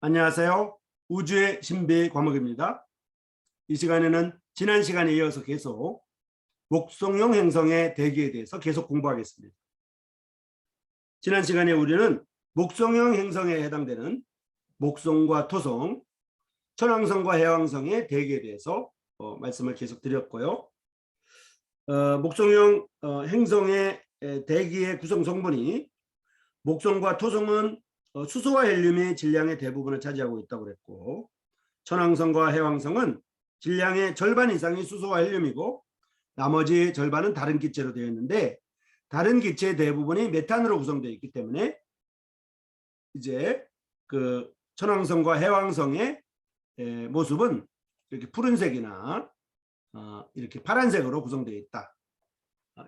안녕하세요. 우주의 신비 과목입니다. 이 시간에는 지난 시간에 이어서 계속 목성용 행성의 대기에 대해서 계속 공부하겠습니다. 지난 시간에 우리는 목성용 행성에 해당되는 목성과 토성, 천왕성과 해왕성의 대기에 대해서 말씀을 계속 드렸고요. 목성용 행성의 대기의 구성 성분이 목성과 토성은 수소와 헬륨이 질량의 대부분을 차지하고 있다고 그랬고, 천왕성과 해왕성은 질량의 절반 이상이 수소와 헬륨이고 나머지 절반은 다른 기체로 되어 있는데, 다른 기체의 대부분이 메탄으로 구성되어 있기 때문에 이제 그 천왕성과 해왕성의 모습은 이렇게 푸른색이나 이렇게 파란색으로 구성되어 있다,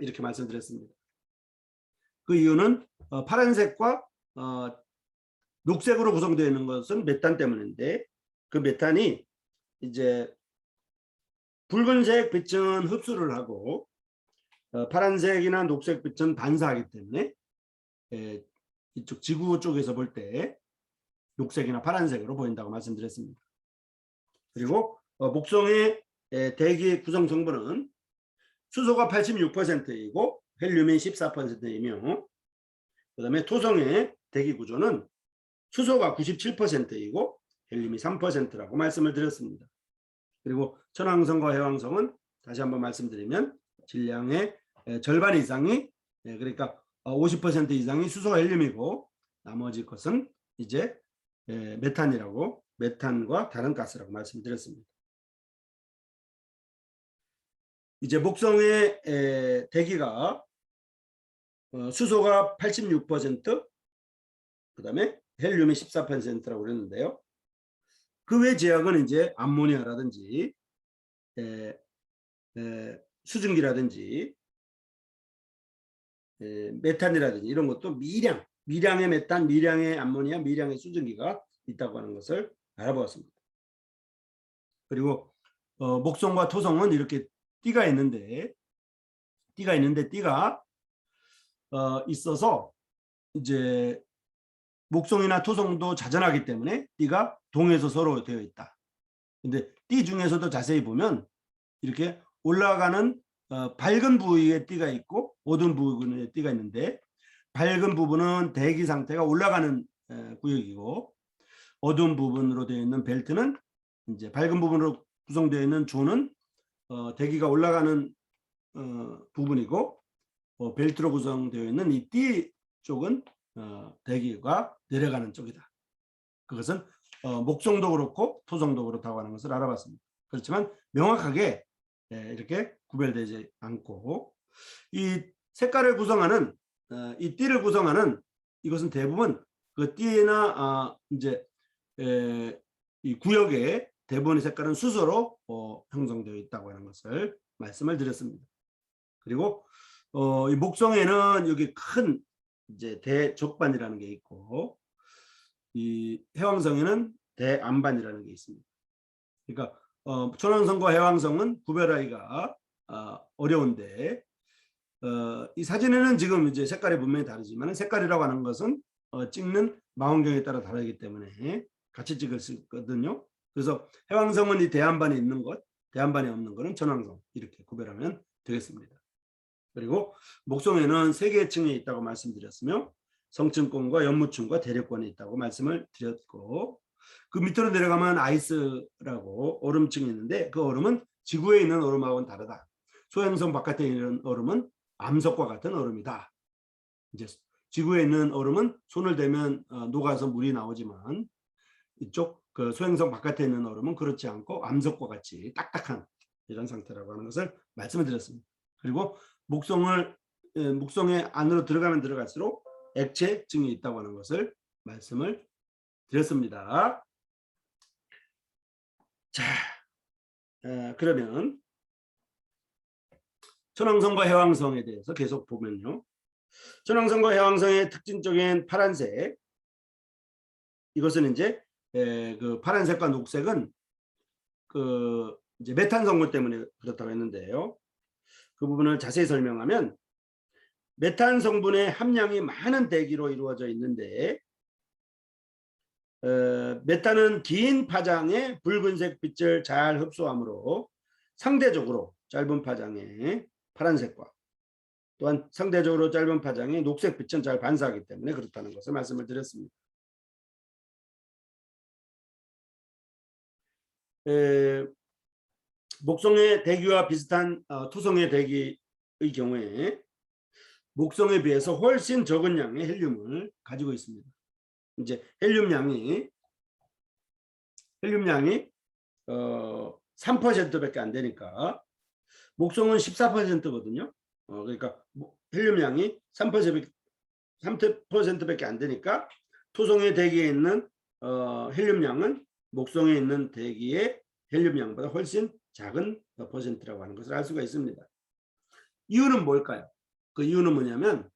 이렇게 말씀드렸습니다. 그 이유는 파란색과 녹색으로 구성되어 있는 것은 메탄 때문인데, 그 메탄이 이제 붉은색 빛은 흡수를 하고 파란색이나 녹색 빛은 반사하기 때문에 이쪽 지구 쪽에서 볼 때 녹색이나 파란색으로 보인다고 말씀드렸습니다. 그리고 목성의 대기 구성 성분은 수소가 86%이고 헬륨이 14%이며, 그 다음에 토성의 대기 구조는 수소가 97%이고 헬륨이 3%라고 말씀을 드렸습니다. 그리고 천왕성과 해왕성은 다시 한번 말씀드리면 질량의 절반 이상이, 그러니까 50% 이상이 수소와 헬륨이고 나머지 것은 이제 메탄이라고, 메탄과 다른 가스라고 말씀드렸습니다. 이제 목성의 대기가 수소가 86%, 그 다음에 헬륨이 14%라고 그랬는데요. 그 외 제약은 이제 암모니아라든지 수증기라든지 메탄이라든지 이런 것도 미량의 메탄, 미량의 암모니아, 미량의 수증기가 있다고 하는 것을 알아보았습니다. 그리고 목성과 토성은 이렇게 띠가 있는데 띠가 있어서 이제 목성이나 토성도 자전하기 때문에 띠가 동에서 서로 되어 있다. 근데 띠 중에서도 자세히 보면 이렇게 올라가는 밝은 부위에 띠가 있고 어두운 부분에 띠가 있는데, 밝은 부분은 대기 상태가 올라가는 구역이고, 어두운 부분으로 되어 있는 벨트는, 이제 밝은 부분으로 구성되어 있는 존은 대기가 올라가는 부분이고, 벨트로 구성되어 있는 이 띠 쪽은 대기가 내려가는 쪽이다. 그것은 목성도 그렇고 토성도 그렇다고 하는 것을 알아봤습니다. 그렇지만 명확하게 이렇게 구별되지 않고, 이 색깔을 구성하는 이 띠를 구성하는 이것은 대부분 그 띠나 이제 이 구역의 대부분의 색깔은 수소로 형성되어 있다고 하는 것을 말씀을 드렸습니다. 그리고 이 목성에는 여기 큰 이제 대적반이라는 게 있고, 이 해왕성에는 대암반이라는 게 있습니다. 그러니까 천왕성과 해왕성은 구별하기가 어려운데, 이 사진에는 지금 이제 색깔이 분명히 다르지만 색깔이라고 하는 것은 찍는 망원경에 따라 다르기 때문에 같이 찍을 수 있거든요. 그래서 해왕성은 이 대암반이 있는 것, 대암반이 없는 것은 천왕성, 이렇게 구별하면 되겠습니다. 그리고 목성에는 3개의 층이 있다고 말씀드렸으며 성층권과 연무층과 대력권이 있다고 말씀을 드렸고, 그 밑으로 내려가면 아이스라고 얼음층이 있는데, 그 얼음은 지구에 있는 얼음하고는 다르다. 소행성 바깥에 있는 얼음은 암석과 같은 얼음이다. 이제 지구에 있는 얼음은 손을 대면 녹아서 물이 나오지만, 이쪽 그 소행성 바깥에 있는 얼음은 그렇지 않고 암석과 같이 딱딱한 이런 상태라고 하는 것을 말씀을 드렸습니다. 그리고 목성의 안으로 들어가면 들어갈수록 액체층이 있다고 하는 것을 말씀을 드렸습니다. 자, 그러면 천왕성과 해왕성에 대해서 계속 보면요. 천왕성과 해왕성의 특징적인 파란색, 이것은 이제 그 파란색과 녹색은 그 이제 메탄 성분 때문에 그렇다고 했는데요. 그 부분을 자세히 설명하면, 메탄 성분의 함량이 많은 대기로 이루어져 있는데 메탄은 긴 파장의 붉은색 빛을 잘 흡수하므로 상대적으로 짧은 파장의 파란색과 또한 상대적으로 짧은 파장의 녹색 빛은 잘 반사하기 때문에 그렇다는 것을 말씀을 드렸습니다. 목성의 대기와 비슷한 토성의 대기의 경우에 목성에 비해서 훨씬 적은 양의 헬륨을 가지고 있습니다. 이제 헬륨량이 3%밖에 안 되니까 목성은 14%거든요. 그러니까 헬륨량이 3%밖에 안 되니까 토성의 대기에 있는 헬륨량은 목성에 있는 대기의 헬륨량보다 훨씬 작은 퍼센트라고 하는 것을 알 수가 있습니다. 이유는 뭘까요? 그 이유는 뭐냐면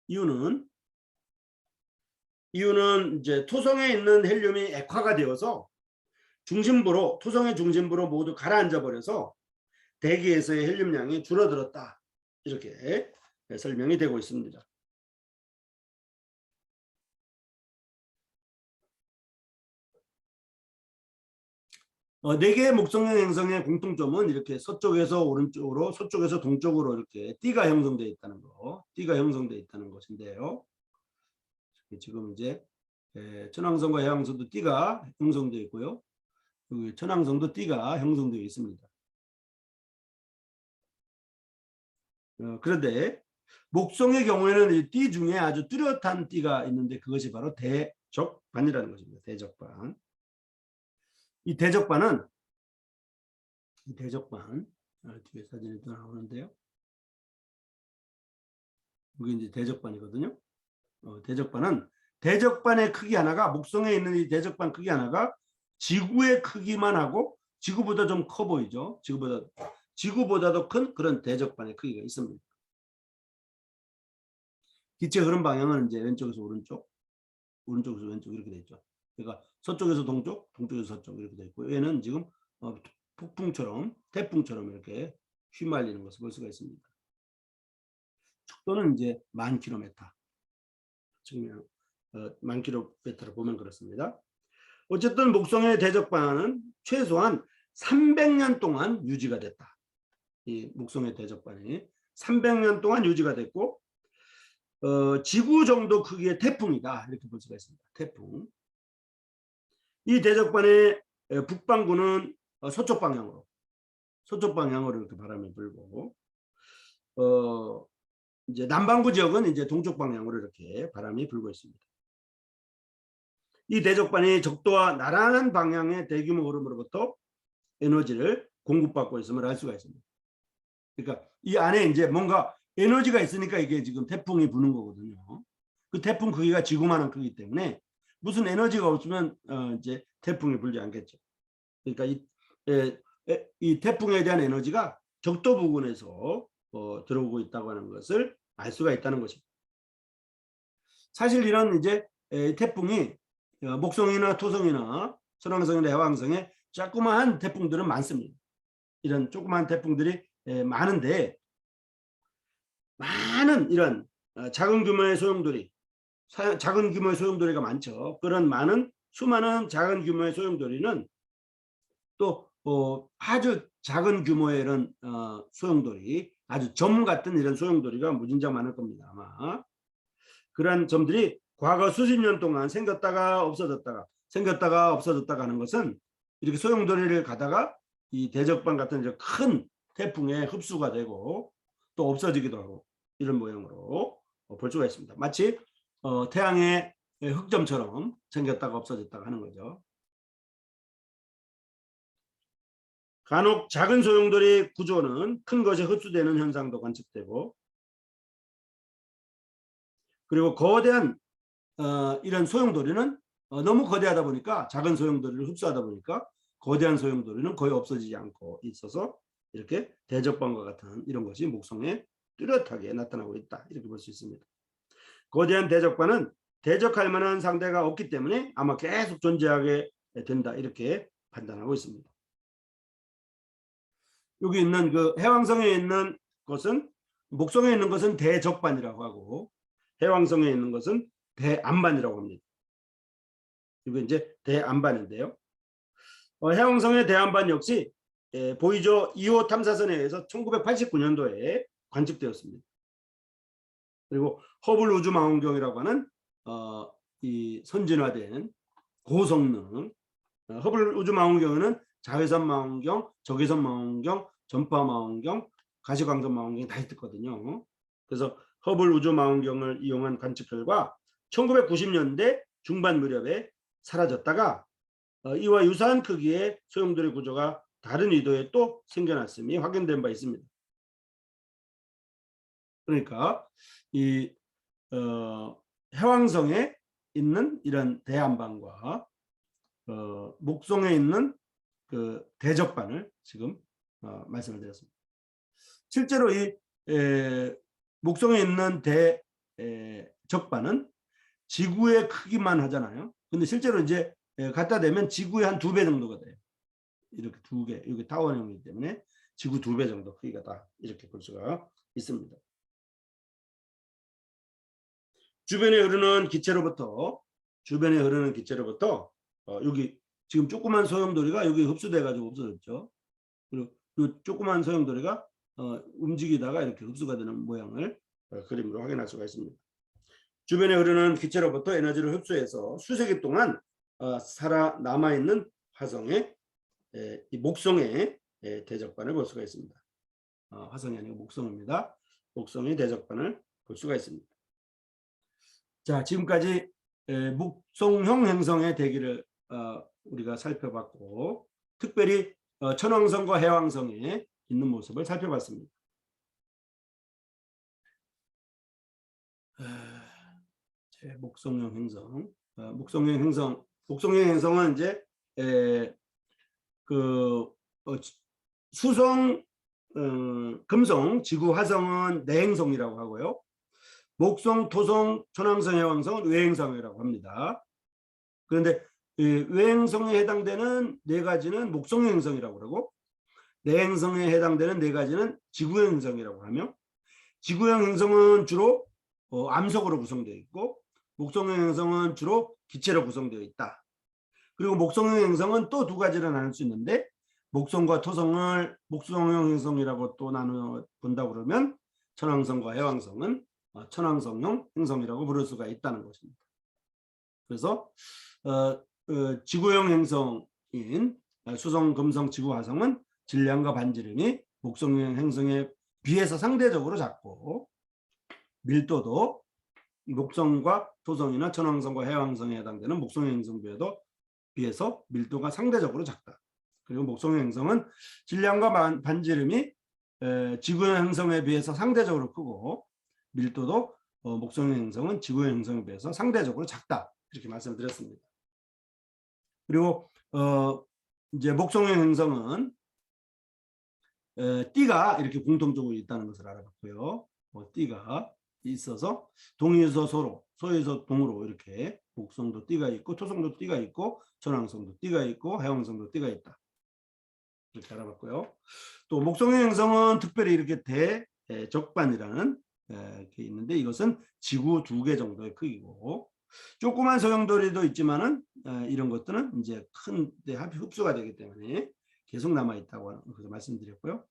이유는 이제 토성에 있는 헬륨이 액화가 되어서 토성의 중심부로 모두 가라앉아 버려서 대기에서의 헬륨량이 줄어들었다. 이렇게 설명이 되고 있습니다. 네 개의 목성형 행성의 공통점은 이렇게 서쪽에서 오른쪽으로, 서쪽에서 동쪽으로 이렇게 띠가 형성되어 있다는 거, 띠가 형성되어 있다는 것인데요. 지금 이제 천왕성과 해왕성도 띠가 형성되어 있고요. 천왕성도 띠가 형성되어 있습니다. 그런데 목성의 경우에는 이 띠 중에 아주 뚜렷한 띠가 있는데 그것이 바로 대적반이라는 것입니다. 대적반. 이 대적반 뒤에 사진이 또 나오는데요. 이게 이제 대적반이거든요. 대적반의 크기 하나가, 목성에 있는 이 대적반 크기 하나가 지구의 크기만 하고 지구보다 좀 커 보이죠. 지구보다도 큰 그런 대적반의 크기가 있습니다. 기체 흐름 방향은 이제 왼쪽에서 오른쪽, 오른쪽에서 왼쪽 이렇게 돼 있죠. 그러니까 서쪽에서 동쪽, 동쪽에서 서쪽 이렇게 돼 있고, 얘는 지금 폭풍처럼, 태풍처럼 이렇게 휘말리는 것을 볼 수가 있습니다. 속도는 이제 10,000km 측면, 10,000km를 보면 그렇습니다. 어쨌든 목성의 대적반은 최소한 300년 동안 유지가 됐다. 이 목성의 대적반이 300년 동안 유지가 됐고, 지구 정도 크기의 태풍이다. 이렇게 볼 수가 있습니다. 태풍. 이 대적반의 북반구는 서쪽 방향으로 이렇게 바람이 불고, 이제 남반구 지역은 이제 동쪽 방향으로 이렇게 바람이 불고 있습니다. 이 대적반이 적도와 나란한 방향의 대규모 흐름으로부터 에너지를 공급받고 있음을 알 수가 있습니다. 그러니까 이 안에 이제 뭔가 에너지가 있으니까 이게 지금 태풍이 부는 거거든요. 그 태풍 크기가 지구만한 크기 때문에 무슨 에너지가 없으면 이제 태풍이 불지 않겠죠. 그러니까 이 태풍에 대한 에너지가 적도 부근에서 들어오고 있다고 하는 것을 알 수가 있다는 것입니다. 사실 이런 이제 태풍이 목성이나 토성이나 천왕성이나 해왕성에 조그마한 태풍들은 많습니다. 이런 조그마한 태풍들이 많은데, 많은 이런 작은 규모의 소용돌이가 많죠. 그런 수많은 작은 규모의 소용돌이는 또 아주 작은 규모의 이런 소용돌이, 아주 점 같은 이런 소용돌이가 무진장 많을 겁니다. 아마 그런 점들이 과거 수십 년 동안 생겼다가 없어졌다가 하는 것은 이렇게 소용돌이를 가다가 이 대적반 같은 이제 큰 태풍에 흡수가 되고 또 없어지기도 하고, 이런 모양으로 볼 수가 있습니다. 마치 태양의 흑점처럼 생겼다가 없어졌다가 하는 거죠. 간혹 작은 소용돌이 구조는 큰 것이 흡수되는 현상도 관측되고, 그리고 거대한 이런 소용돌이는 너무 거대하다 보니까, 작은 소용돌이를 흡수하다 보니까 거대한 소용돌이는 거의 없어지지 않고 있어서 이렇게 대적반과 같은 이런 것이 목성에 뚜렷하게 나타나고 있다. 이렇게 볼 수 있습니다. 거대한 대적반은 대적할 만한 상대가 없기 때문에 아마 계속 존재하게 된다. 이렇게 판단하고 있습니다. 여기 있는 그 해왕성에 있는 것은, 목성에 있는 것은 대적반이라고 하고 해왕성에 있는 것은 대안반이라고 합니다. 이거 이제 대안반인데요. 해왕성의 대안반 역시 보이저 2호 탐사선에 의해서 1989년도에 관측되었습니다. 그리고 허블 우주망원경이라고 하는 이 선진화된 고성능 허블 우주망원경은 자외선 망원경, 적외선 망원경, 전파 망원경, 가시광선 망원경이 다 있거든요. 그래서 허블 우주망원경을 이용한 관측 결과 1990년대 중반 무렵에 사라졌다가 이와 유사한 크기의 소용돌이 구조가 다른 위도에 또 생겨났음이 확인된 바 있습니다. 그러니까 이 해왕성에 있는 이런 대안반과 목성에 있는 그 대적반을 지금 말씀을 드렸습니다. 실제로 이 목성에 있는 대적반은 지구의 크기만 하잖아요. 근데 실제로 이제 갖다 대면 지구의 한 2배 정도가 돼요. 이렇게 2개, 여기 타원형이기 때문에 지구 2배 정도 크기가 다 이렇게 볼 수가 있습니다. 주변에 흐르는 기체로부터 여기 지금 조그만 소용돌이가 여기 흡수돼 가지고 없어졌죠. 그리고 이 조그만 소용돌이가 움직이다가 이렇게 흡수가 되는 모양을 그림으로 확인할 수가 있습니다. 주변에 흐르는 기체로부터 에너지를 흡수해서 수세기 동안 살아남아 있는 화성의 이 목성의 대적반을 볼 수가 있습니다. 화성이 아니고 목성입니다. 목성의 대적반을 볼 수가 있습니다. 자, 지금까지 목성형 행성의 대기를 우리가 살펴봤고, 특별히 천왕성과 해왕성에 있는 모습을 살펴봤습니다. 목성형 행성, 목성형 행성은 이제 수성, 금성, 지구, 화성은 내행성이라고 하고요. 목성, 토성, 천왕성, 해왕성은 외행성이라고 합니다. 그런데 외행성에 해당되는 4가지는 목성형 행성이라고 그러고, 내행성에 해당되는 4가지는 지구형 행성이라고 하며, 지구형 행성은 주로 암석으로 구성되어 있고, 목성형 행성은 주로 기체로 구성되어 있다. 그리고 목성형 행성은 또 2가지로 나눌 수 있는데, 목성과 토성을 목성형 행성이라고 또 나눠 본다고 그러면 천왕성과 해왕성은 천왕성형 행성이라고 부를 수가 있다는 것입니다. 그래서 지구형 행성인 수성, 금성, 지구, 화성은 질량과 반지름이 목성형 행성에 비해서 상대적으로 작고, 밀도도 목성과 토성이나 천왕성과 해왕성에 해당되는 목성형 행성에 비해서 밀도가 상대적으로 작다. 그리고 목성형 행성은 질량과 반지름이 지구형 행성에 비해서 상대적으로 크고, 밀도도 목성형 행성은 지구형 행성에 비해서 상대적으로 작다. 이렇게 말씀드렸습니다. 그리고 이제 목성형 행성은 띠가 이렇게 공통적으로 있다는 것을 알아봤고요. 띠가 있어서 동에서 서로, 소에서 동으로 이렇게 목성도 띠가 있고, 토성도 띠가 있고, 천왕성도 띠가 있고, 해왕성도 띠가 있다. 이렇게 알아봤고요. 또 목성형 행성은 특별히 이렇게 대적반이라는 게 있는데, 이것은 지구 2개 정도의 크기고, 조그만 소용돌이도 있지만은 이런 것들은 이제 큰 데 흡수가 되기 때문에 계속 남아 있다고 말씀드렸고요.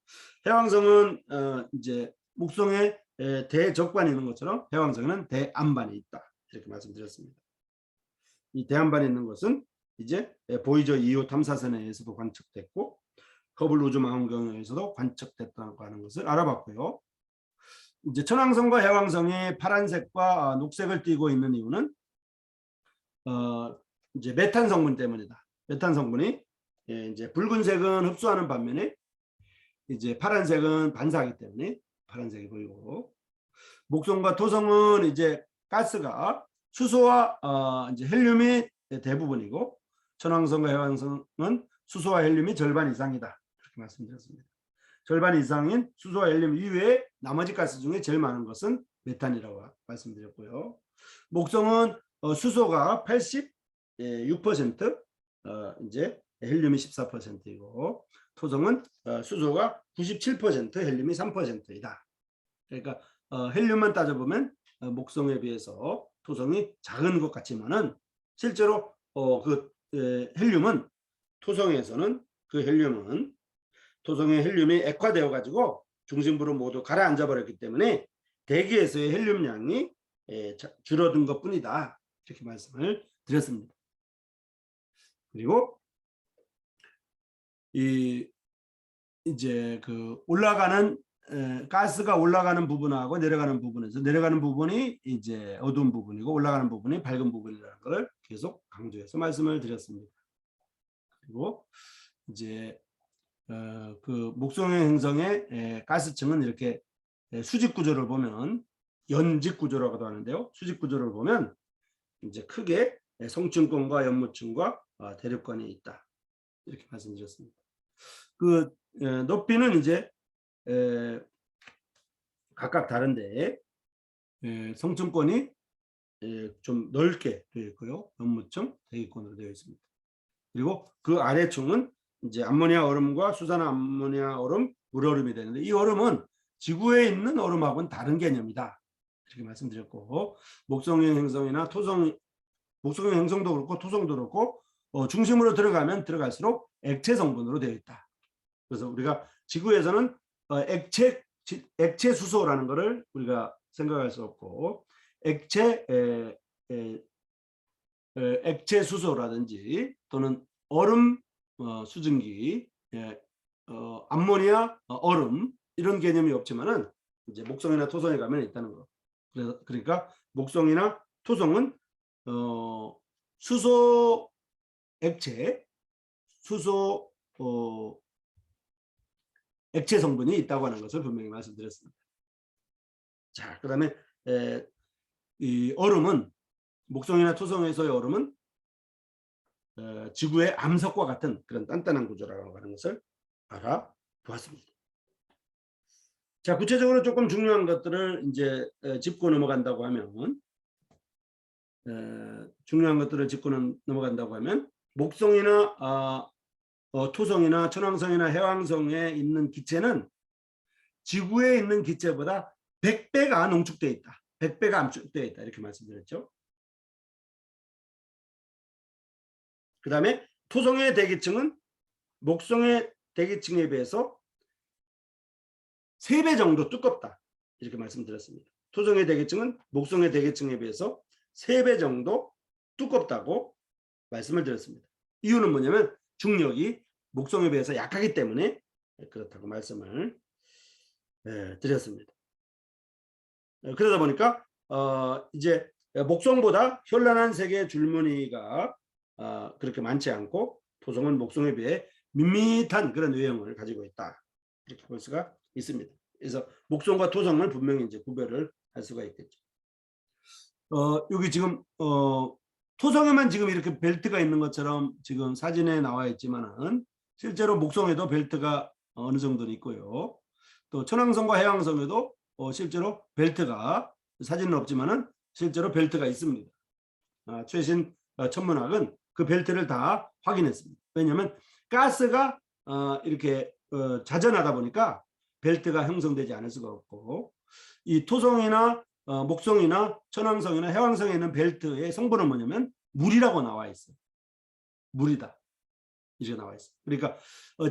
해왕성은 이제 목성의 대적반이 있는 것처럼 해왕성에는 대안반이 있다. 이렇게 말씀드렸습니다. 이 대안반에 있는 것은 이제 보이저 2호 탐사선에 의해서도 관측됐고, 허블 우주망원경에 의해서도 관측됐다고 하는 것을 알아봤고요. 이제 천왕성과 해왕성이 파란색과 녹색을 띠고 있는 이유는 이제 메탄 성분 때문이다. 메탄 성분이 이제 붉은색은 흡수하는 반면에 이제 파란색은 반사하기 때문에 파란색이 보이고, 목성과 토성은 이제 가스가 수소와 이제 헬륨이 대부분이고, 천왕성과 해왕성은 수소와 헬륨이 절반 이상이다. 그렇게 말씀드렸습니다. 절반 이상인 수소와 헬륨 이외에 나머지 가스 중에 제일 많은 것은 메탄이라고 말씀드렸고요. 목성은 수소가 86%, 이제 헬륨이 14%이고, 토성은 수소가 97%, 헬륨이 3%이다. 그러니까 헬륨만 따져보면 목성에 비해서 토성이 작은 것 같지만은 실제로 헬륨은 토성에서는 그 헬륨은 토성의 헬륨이 액화되어 가지고 중심부로 모두 가라앉아 버렸기 때문에 대기에서의 헬륨량이 줄어든 것뿐이다. 이렇게 말씀을 드렸습니다. 그리고 이제 그 올라가는 가스가 올라가는 부분하고 내려가는 부분에서 내려가는 부분이 이제 어두운 부분이고 올라가는 부분이 밝은 부분이라는 걸 계속 강조해서 말씀을 드렸습니다. 그리고 이제 그 목성의 행성의 가스층은 이렇게 수직 구조를 보면 연직 구조라고도 하는데요. 수직 구조를 보면 이제 크게 성층권과 연무층과 대륙권이 있다. 이렇게 말씀드렸습니다. 그 높이는 이제 각각 다른데 성층권이 좀 넓게 되어 있고요. 연무층, 대기권으로 되어 있습니다. 그리고 그 아래층은 이제 암모니아 얼음과 수산 암모니아 얼음, 물얼음이 되는데 이 얼음은 지구에 있는 얼음하고는 다른 개념이다. 이렇게 말씀드렸고 목성형 행성이나 목성형 행성도 그렇고 토성도 그렇고 중심으로 들어가면 들어갈수록 액체 성분으로 되어 있다. 그래서 우리가 지구에서는 액체 수소라는 것을 우리가 생각할 수 없고 액체 수소라든지 또는 얼음 수증기, 암모니아 얼음 이런 개념이 없지만은 이제 목성이나 토성에 가면 있다는 거. 그러니까 목성이나 토성은 수소 액체, 수소 액체 성분이 있다고 하는 것을 분명히 말씀드렸습니다. 자, 그다음에 이 얼음은 목성이나 토성에서의 얼음은 지구의 암석과 같은 그런 단단한 구조라고 하는 것을 알아보았습니다. 자, 구체적으로 조금 중요한 것들을 이제 짚고 넘어간다고 하면 목성이나 토성이나 천왕성이나 해왕성에 있는 기체는 지구에 있는 기체보다 100배가 농축되어 있다. 100배가 압축되어 있다. 이렇게 말씀드렸죠. 그 다음에 토성의 대기층은 목성의 대기층에 비해서 3배 정도 두껍다. 이렇게 말씀드렸습니다. 토성의 대기층은 목성의 대기층에 비해서 3배 정도 두껍다고 말씀을 드렸습니다. 이유는 뭐냐면 중력이 목성에 비해서 약하기 때문에 그렇다고 말씀을 드렸습니다. 그러다 보니까 이제 목성보다 현란한 색의 줄무늬가 그렇게 많지 않고 토성은 목성에 비해 밋밋한 그런 외형을 가지고 있다. 이렇게 볼 수가 있습니다. 그래서 목성과 토성을 분명히 이제 구별을 할 수가 있겠죠. 여기 지금 토성에만 지금 이렇게 벨트가 있는 것처럼 지금 사진에 나와 있지만은 실제로 목성에도 벨트가 어느 정도는 있고요. 또 천왕성과 해왕성에도 실제로 벨트가 사진은 없지만은 실제로 벨트가 있습니다. 최신 천문학은 그 벨트를 다 확인했습니다. 왜냐하면 가스가 이렇게 자전하다 보니까 벨트가 형성되지 않을 수가 없고 이 토성이나 목성이나 천왕성이나 해왕성에 있는 벨트의 성분은 뭐냐면 물이라고 나와 있어요. 물이다. 이렇게 나와 있어요. 그러니까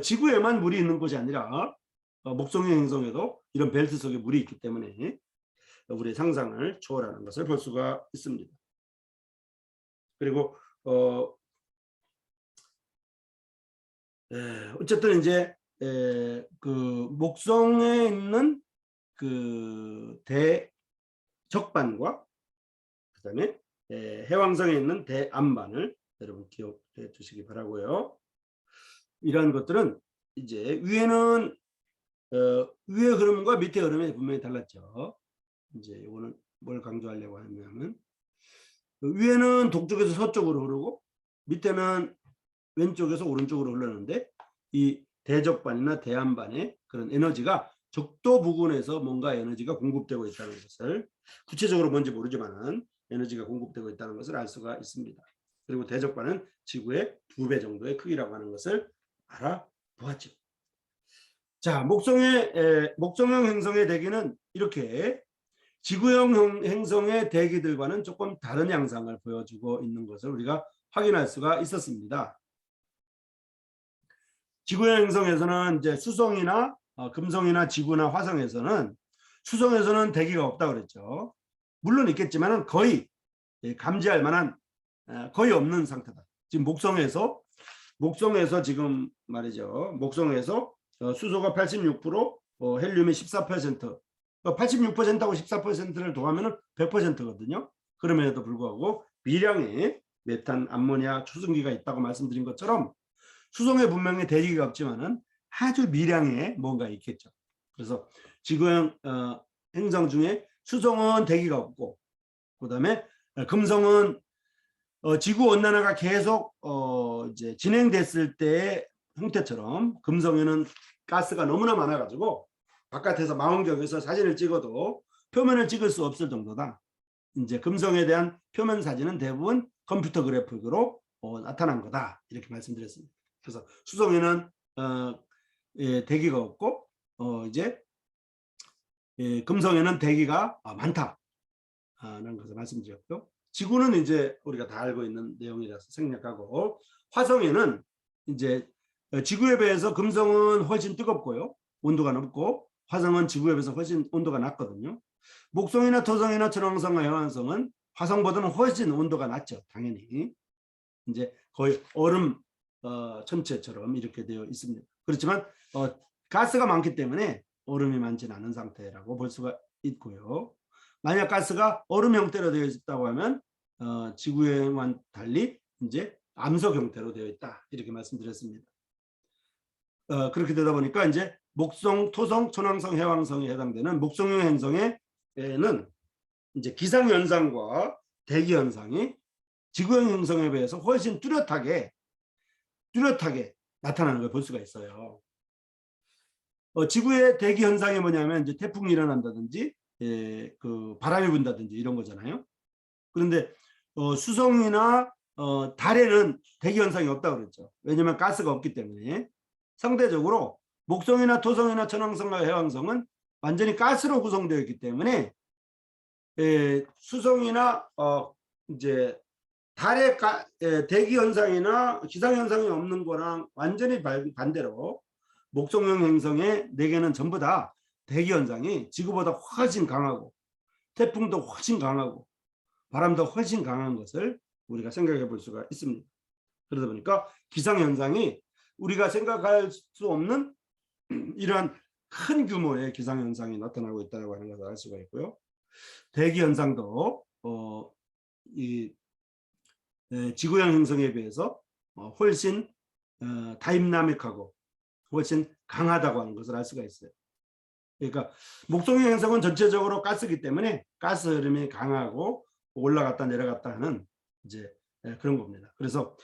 지구에만 물이 있는 곳이 아니라 목성의 행성에도 이런 벨트 속에 물이 있기 때문에 우리의 상상을 초월하는 것을 볼 수가 있습니다. 그리고 어쨌든 이제 그 목성에 있는 그 대적반과 그다음에 해왕성에 있는 대암반을 여러분 기억해 주시기 바라고요. 이러한 것들은 이제 위에는 위의 흐름과 밑의 흐름이 분명히 달랐죠. 이제 이거는 뭘 강조하려고 하냐면 위에는 동쪽에서 서쪽으로 흐르고 밑에는 왼쪽에서 오른쪽으로 흘렀는데 이 대적반이나 대암반의 그런 에너지가 적도 부근에서 뭔가 에너지가 공급되고 있다는 것을 구체적으로 뭔지 모르지만 에너지가 공급되고 있다는 것을 알 수가 있습니다. 그리고 대적반은 지구의 2배 정도의 크기라고 하는 것을 알아보았죠. 자, 목성형 행성의 대기는 이렇게 지구형 행성의 대기들과는 조금 다른 양상을 보여주고 있는 것을 우리가 확인할 수가 있었습니다. 지구의 행성에서는 이제 수성이나 금성이나 지구나 화성에서는 수성에서는 대기가 없다고 그랬죠. 물론 있겠지만은 거의 감지할 만한 거의 없는 상태다. 지금 목성에서 지금 말이죠. 목성에서 수소가 86%, 헬륨이 14%, 86%하고 14%를 더하면 100%거든요. 그럼에도 불구하고 미량의 메탄, 암모니아, 추승기가 있다고 말씀드린 것처럼 수성에 분명히 대기가 없지만은 아주 미량의 뭔가 있겠죠. 그래서 지구형 행성 중에 수성은 대기가 없고, 그다음에 금성은 지구 온난화가 계속 이제 진행됐을 때의 형태처럼 금성에는 가스가 너무나 많아가지고 바깥에서 망원경에서 사진을 찍어도 표면을 찍을 수 없을 정도다. 이제 금성에 대한 표면 사진은 대부분 컴퓨터 그래픽으로 나타난 거다. 이렇게 말씀드렸습니다. 그래서 수성에는 대기가 없고 이제 금성에는 대기가 많다는 것을 말씀드렸고요. 지구는 이제 우리가 다 알고 있는 내용이라서 생략하고, 화성에는 이제 지구에 비해서 금성은 훨씬 뜨겁고요. 온도가 높고, 화성은 지구에 비해서 훨씬 온도가 낮거든요. 목성이나 토성이나 천왕성과 해왕성은 화성보다는 훨씬 온도가 낮죠. 당연히. 이제 거의 얼음 천체처럼 이렇게 되어 있습니다. 그렇지만 가스가 많기 때문에 얼음이 많지는 않은 상태라고 볼 수가 있고요. 만약 가스가 얼음 형태로 되어 있다고 하면 지구에만 달리 이제 암석 형태로 되어 있다. 이렇게 말씀드렸습니다. 그렇게 되다 보니까 이제 목성, 토성, 천왕성, 해왕성에 해당되는 목성형 행성에는 이제 기상 현상과 대기 현상이 지구형 행성에 비해서 훨씬 뚜렷하게 나타나는 걸 볼 수가 있어요. 지구의 대기 현상이 뭐냐면 이제 태풍이 일어난다든지 그 바람이 분다든지 이런 거잖아요. 그런데 수성이나 달에는 대기 현상이 없다고 그랬죠. 왜냐하면 가스가 없기 때문에. 상대적으로 목성이나 토성이나 천왕성과 해왕성은 완전히 가스로 구성되어 있기 때문에 수성이나 이제 달의 대기 현상이나 기상 현상이 없는 거랑 완전히 반대로 목성형 행성의 4개는 전부 다 대기 현상이 지구보다 훨씬 강하고, 태풍도 훨씬 강하고, 바람도 훨씬 강한 것을 우리가 생각해 볼 수가 있습니다. 그러다 보니까 기상 현상이 우리가 생각할 수 없는 이러한 큰 규모의 기상 현상이 나타나고 있다고 하는 것을 알 수가 있고요. 대기 현상도 이 지구형 행성에 비해서 훨씬 다이나믹하고 훨씬 강하다고 하는 것을 알 수가 있어요. 그러니까 목성형 행성은 전체적으로 가스이기 때문에 가스 흐름이 강하고 올라갔다 내려갔다 하는 이제 그런 겁니다. 그래서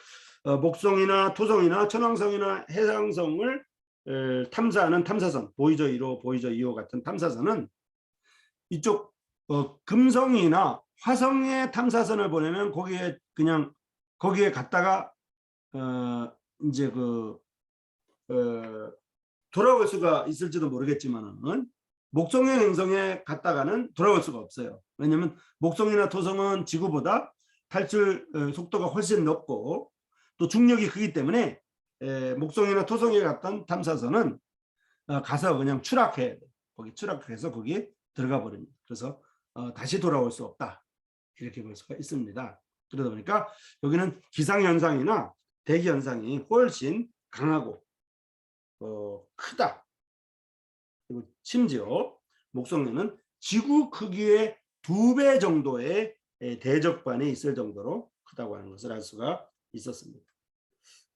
목성이나 토성이나 천왕성이나 해왕성을 탐사하는 탐사선, 보이저 1호, 보이저 2호 같은 탐사선은 이쪽 금성이나 화성의 탐사선을 보내면 거기에 갔다가 이제 돌아올 수가 있을지도 모르겠지만은 목성형 행성에 갔다가는 돌아올 수가 없어요. 왜냐하면 목성이나 토성은 지구보다 탈출 속도가 훨씬 높고 또 중력이 크기 때문에 목성이나 토성에 갔던 탐사선은 가서 그냥 추락해야 돼. 거기 추락해서 거기 들어가 버립니다. 그래서 다시 돌아올 수 없다. 이렇게 볼 수가 있습니다. 그러다 보니까 여기는 기상현상이나 대기현상이 훨씬 강하고 크다. 그리고 심지어 목성에는 지구 크기의 2배 정도의 대적반이 있을 정도로 크다고 하는 것을 알 수가 있었습니다.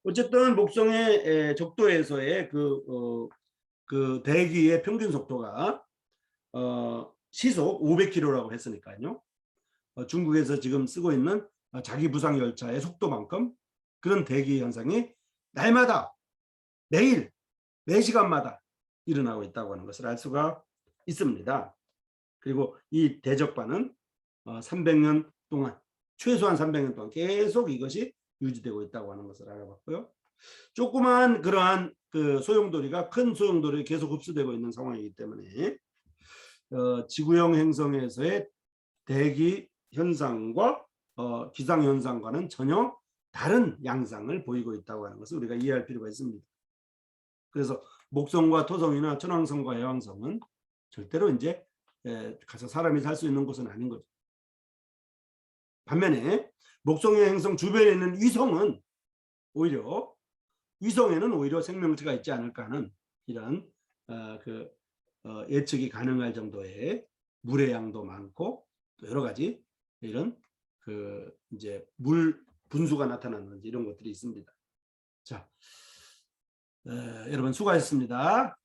어쨌든 목성의 적도에서의 그 대기의 평균 속도가 시속 500km라고 했으니까요. 중국에서 지금 쓰고 있는 자기 부상 열차의 속도만큼 그런 대기 현상이 날마다 매일 4시간마다 일어나고 있다고 하는 것을 알 수가 있습니다. 그리고 이 대적반은 300년 동안, 최소한 300년 동안 계속 이것이 유지되고 있다고 하는 것을 알아봤고요. 조그만 그러한 그 소용돌이가 큰 소용돌이에 계속 흡수되고 있는 상황이기 때문에 지구형 행성에서의 대기 현상과 기상 현상과는 전혀 다른 양상을 보이고 있다고 하는 것을 우리가 이해할 필요가 있습니다. 그래서 목성과 토성이나 천왕성과 해왕성은 절대로 이제 가서 사람이 살 수 있는 곳은 아닌 거죠. 반면에 목성의 행성 주변에 있는 위성은 오히려 위성에는 오히려 생명체가 있지 않을까 하는 이런 예측이 가능할 정도의 물의 양도 많고 또 여러 가지 이런 이제 물 분수가 나타나는 이런 것들이 있습니다. 자, 여러분 수고하셨습니다.